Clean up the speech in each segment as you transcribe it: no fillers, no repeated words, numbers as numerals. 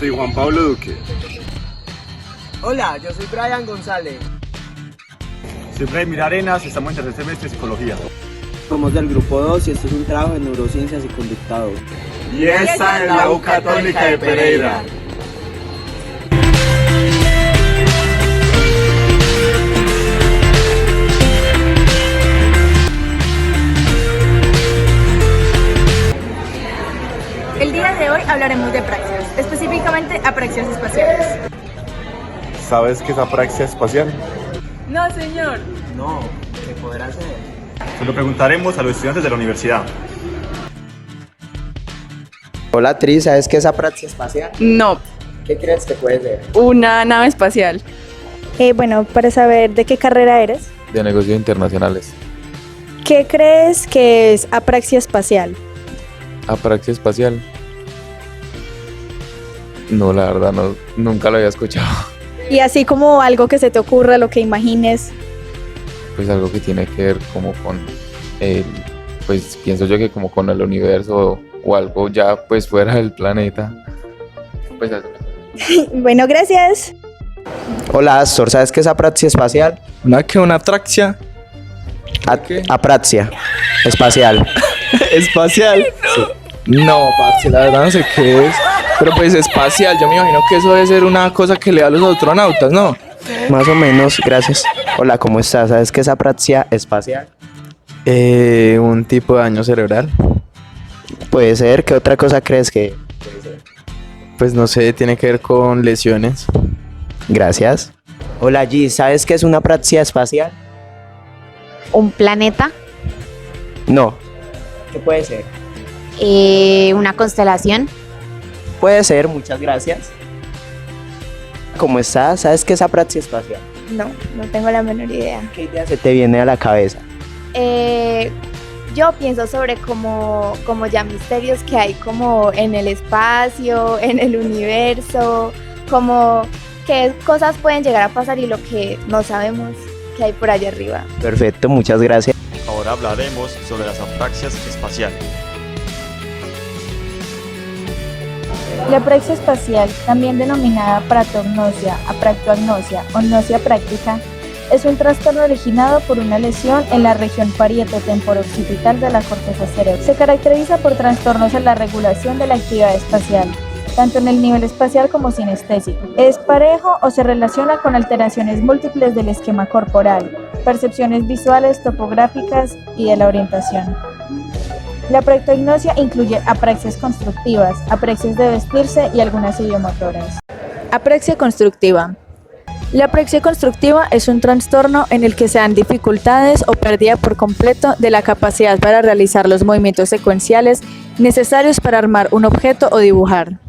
soy Juan Pablo Duque. Hola, yo soy Brian González. Soy Vladimir Arenas, estamos en tercer semestre de Psicología. Somos del grupo 2 y esto es un trabajo de neurociencias y conductado. Y esta es la U Católica de Pereira. El día de hoy hablaremos de praxias, específicamente apraxias espaciales. ¿Sabes qué es apraxia espacial? No, señor. No, ¿qué podrá hacer? Se lo preguntaremos a los estudiantes de la universidad. Hola, Tri, ¿sabes qué es apraxia espacial? No, ¿Qué crees que puede ser? una nave espacial. Bueno, para saber de qué carrera eres, De negocios internacionales. ¿qué crees que es apraxia espacial? Apraxia espacial. No, la verdad, no, nunca lo había escuchado. Y así como algo que se te ocurra, lo que imagines. Pues algo que tiene que ver como con el, pues pienso yo que como con el universo o algo ya pues fuera del planeta. Pues eso. Bueno, gracias. Hola, Astor, ¿sabes qué es apraxia espacial? Una atraxia Apraxia espacial. espacial. No, parce, la verdad no sé qué es. Pero pues espacial, yo me imagino que eso debe ser una cosa que le da a los astronautas, ¿no? Más o menos, gracias. Hola, ¿cómo estás? ¿Sabes qué es apraxia espacial? Un tipo de daño cerebral. Puede ser, ¿qué otra cosa crees que...? Pues no sé, tiene que ver con lesiones. Gracias. Hola, G, ¿sabes qué es una apraxia espacial? Un planeta, No. ¿Qué puede ser? una constelación. Puede ser, muchas gracias. ¿Cómo estás? ¿Sabes qué es apraxia espacial? No, no tengo la menor idea. ¿Qué idea se te viene a la cabeza? Yo pienso sobre como ya misterios que hay como en el espacio, en el universo, como qué cosas pueden llegar a pasar y lo que no sabemos que hay por allá arriba. Perfecto, muchas gracias. Ahora hablaremos sobre las apraxias espaciales. La apraxia espacial, también denominada apratognosia, apraxoagnosia o gnosia práctica, es un trastorno originado por una lesión en la región parieto-temporo-occipital de la corteza cerebral. Se caracteriza por trastornos en la regulación de la actividad espacial, tanto en el nivel espacial como sinestésico. Es parejo o se relaciona con alteraciones múltiples del esquema corporal, percepciones visuales, topográficas y de la orientación. La apraxognosia incluye apraxias constructivas, apraxias de vestirse y algunas idiomotoras. Apraxia constructiva. La apraxia constructiva es un trastorno en el que se dan dificultades o pérdida por completo de la capacidad para realizar los movimientos secuenciales necesarios para armar un objeto o dibujar.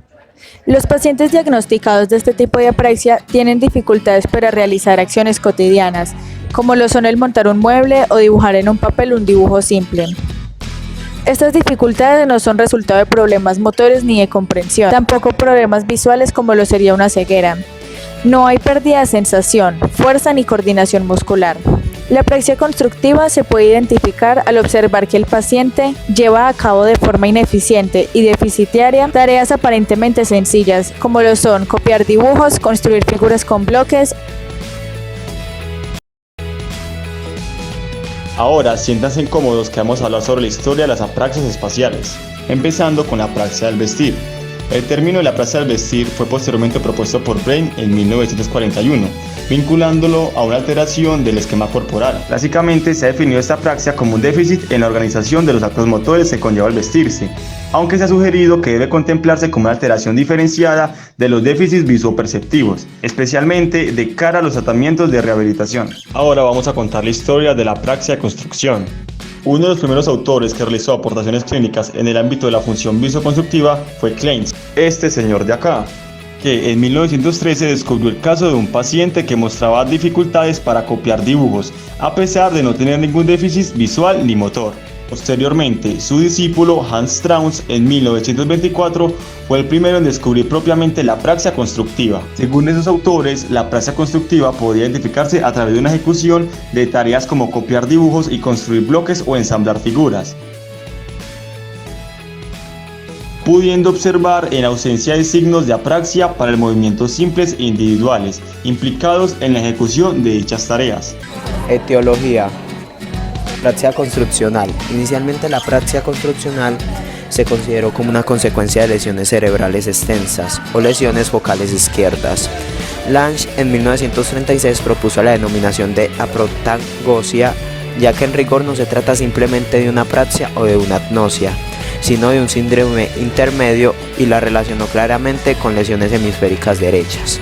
Los pacientes diagnosticados de este tipo de apraxia tienen dificultades para realizar acciones cotidianas, como lo son el montar un mueble o dibujar en un papel un dibujo simple. Estas dificultades no son resultado de problemas motores ni de comprensión, tampoco problemas visuales como lo sería una ceguera. No hay pérdida de sensación, fuerza ni coordinación muscular. La apraxia constructiva se puede identificar al observar que el paciente lleva a cabo de forma ineficiente y deficitaria tareas aparentemente sencillas, como lo son copiar dibujos, construir figuras con bloques. Ahora siéntanse incómodos que vamos a hablar sobre la historia de las apraxias espaciales, empezando con la apraxia del vestir. El término de la apraxia del vestir fue posteriormente propuesto por Brain en 1941, vinculándolo a una alteración del esquema corporal. Básicamente se ha definido esta apraxia como un déficit en la organización de los actos motores que conlleva el vestirse, aunque se ha sugerido que debe contemplarse como una alteración diferenciada de los déficits visoperceptivos, especialmente de cara a los tratamientos de rehabilitación. Ahora vamos a contar la historia de la apraxia de construcción. Uno de los primeros autores que realizó aportaciones clínicas en el ámbito de la función visoconstructiva fue Kleins, este señor de acá, que en 1913 descubrió el caso de un paciente que mostraba dificultades para copiar dibujos, a pesar de no tener ningún déficit visual ni motor. Posteriormente, su discípulo Hans Strauss en 1924 fue el primero en descubrir propiamente la apraxia constructiva. Según esos autores, la apraxia constructiva podía identificarse a través de una ejecución de tareas como copiar dibujos y construir bloques o ensamblar figuras. pudiendo observar en ausencia de signos de apraxia para el movimientos simples e individuales implicados en la ejecución de dichas tareas. Etiología. Apraxia construccional. Inicialmente la apraxia construccional se consideró como una consecuencia de lesiones cerebrales extensas o lesiones focales izquierdas. Lange en 1936 propuso la denominación de aprotagosia, ya que en rigor no se trata simplemente de una apraxia o de una agnosia, sino de un síndrome intermedio, y la relacionó claramente con lesiones hemisféricas derechas.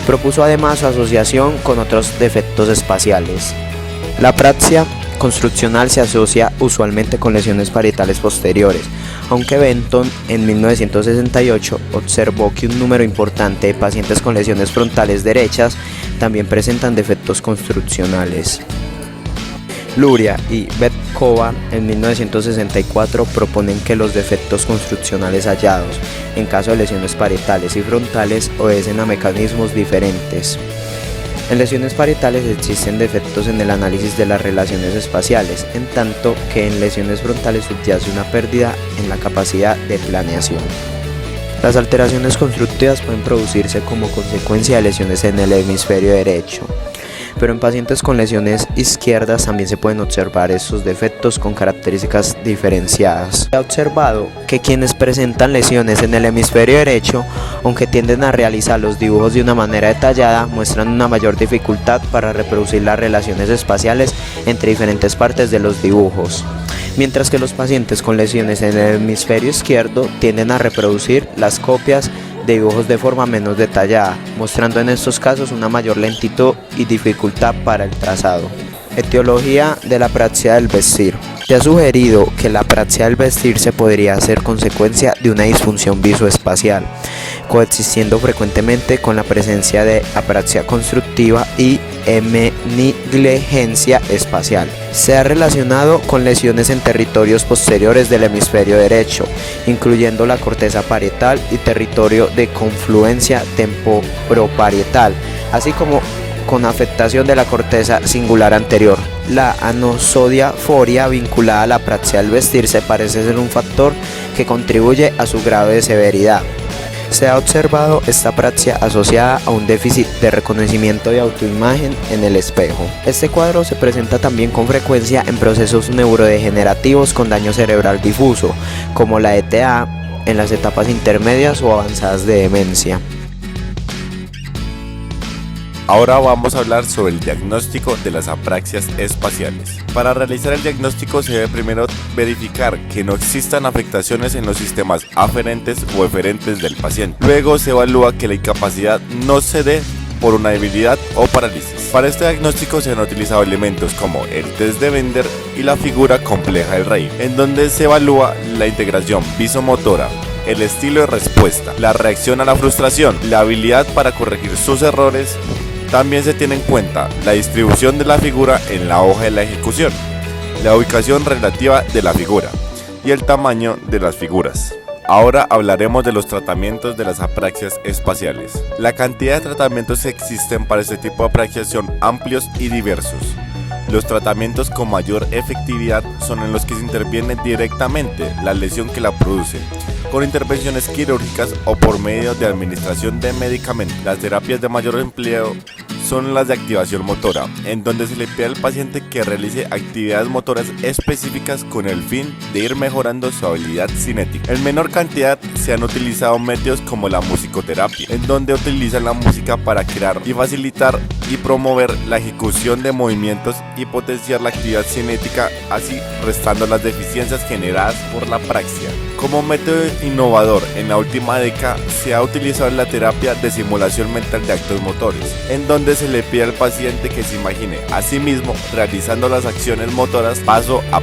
Propuso además su asociación con otros defectos espaciales. La apraxia construccional se asocia usualmente con lesiones parietales posteriores, aunque Benton en 1968 observó que un número importante de pacientes con lesiones frontales derechas también presentan defectos construccionales. Luria y Betkova en 1964 proponen que los defectos construccionales hallados en caso de lesiones parietales y frontales obedecen a mecanismos diferentes. En lesiones parietales existen defectos en el análisis de las relaciones espaciales, en tanto que en lesiones frontales subyace una pérdida en la capacidad de planeación. Las alteraciones constructivas pueden producirse como consecuencia de lesiones en el hemisferio derecho, pero en pacientes con lesiones izquierdas también se pueden observar estos defectos con características diferenciadas. Se ha observado que quienes presentan lesiones en el hemisferio derecho, aunque tienden a realizar los dibujos de una manera detallada, muestran una mayor dificultad para reproducir las relaciones espaciales entre diferentes partes de los dibujos, mientras que los pacientes con lesiones en el hemisferio izquierdo tienden a reproducir las copias de dibujos de forma menos detallada, mostrando en estos casos una mayor lentitud y dificultad para el trazado. Etiología de la apraxia del vestir. Se ha sugerido que la apraxia del vestir se podría ser consecuencia de una disfunción visoespacial, coexistiendo frecuentemente con la presencia de apraxia constructiva y heminegligencia espacial. Se ha relacionado con lesiones en territorios posteriores del hemisferio derecho, incluyendo la corteza parietal y territorio de confluencia temporoparietal, así como con afectación de la corteza singular anterior. La anosodiaforia vinculada a la apraxia del vestirse parece ser un factor que contribuye a su grado de severidad. Se ha observado esta apraxia asociada a un déficit de reconocimiento de autoimagen en el espejo. Este cuadro se presenta también con frecuencia en procesos neurodegenerativos con daño cerebral difuso, como la ETA, en las etapas intermedias o avanzadas de demencia. Ahora vamos a hablar sobre el diagnóstico de las apraxias espaciales. Para realizar el diagnóstico se debe primero verificar que no existan afectaciones en los sistemas aferentes o eferentes del paciente. Luego se evalúa que la incapacidad no se dé por una debilidad o parálisis. Para este diagnóstico se han utilizado elementos como el test de Bender y la figura compleja del Reim, en donde se evalúa la integración visomotora, el estilo de respuesta, la reacción a la frustración, la habilidad para corregir sus errores. También se tiene en cuenta la distribución de la figura en la hoja de la ejecución, la ubicación relativa de la figura y el tamaño de las figuras. Ahora hablaremos de los tratamientos de las apraxias espaciales. La cantidad de tratamientos que existen para este tipo de apraxias son amplios y diversos. Los tratamientos con mayor efectividad son en los que se interviene directamente la lesión que la produce, con intervenciones quirúrgicas o por medio de administración de medicamentos. Las terapias de mayor empleo son las de activación motora, en donde se le pide al paciente que realice actividades motoras específicas con el fin de ir mejorando su habilidad cinética. En menor cantidad se han utilizado métodos como la musicoterapia, en donde utilizan la música para crear y facilitar y promover la ejecución de movimientos y potenciar la actividad cinética, así restando las deficiencias generadas por la apraxia. Como método innovador en la última década se ha utilizado la terapia de simulación mental de actos motores, en donde se le pide al paciente que se imagine a sí mismo realizando las acciones motoras paso a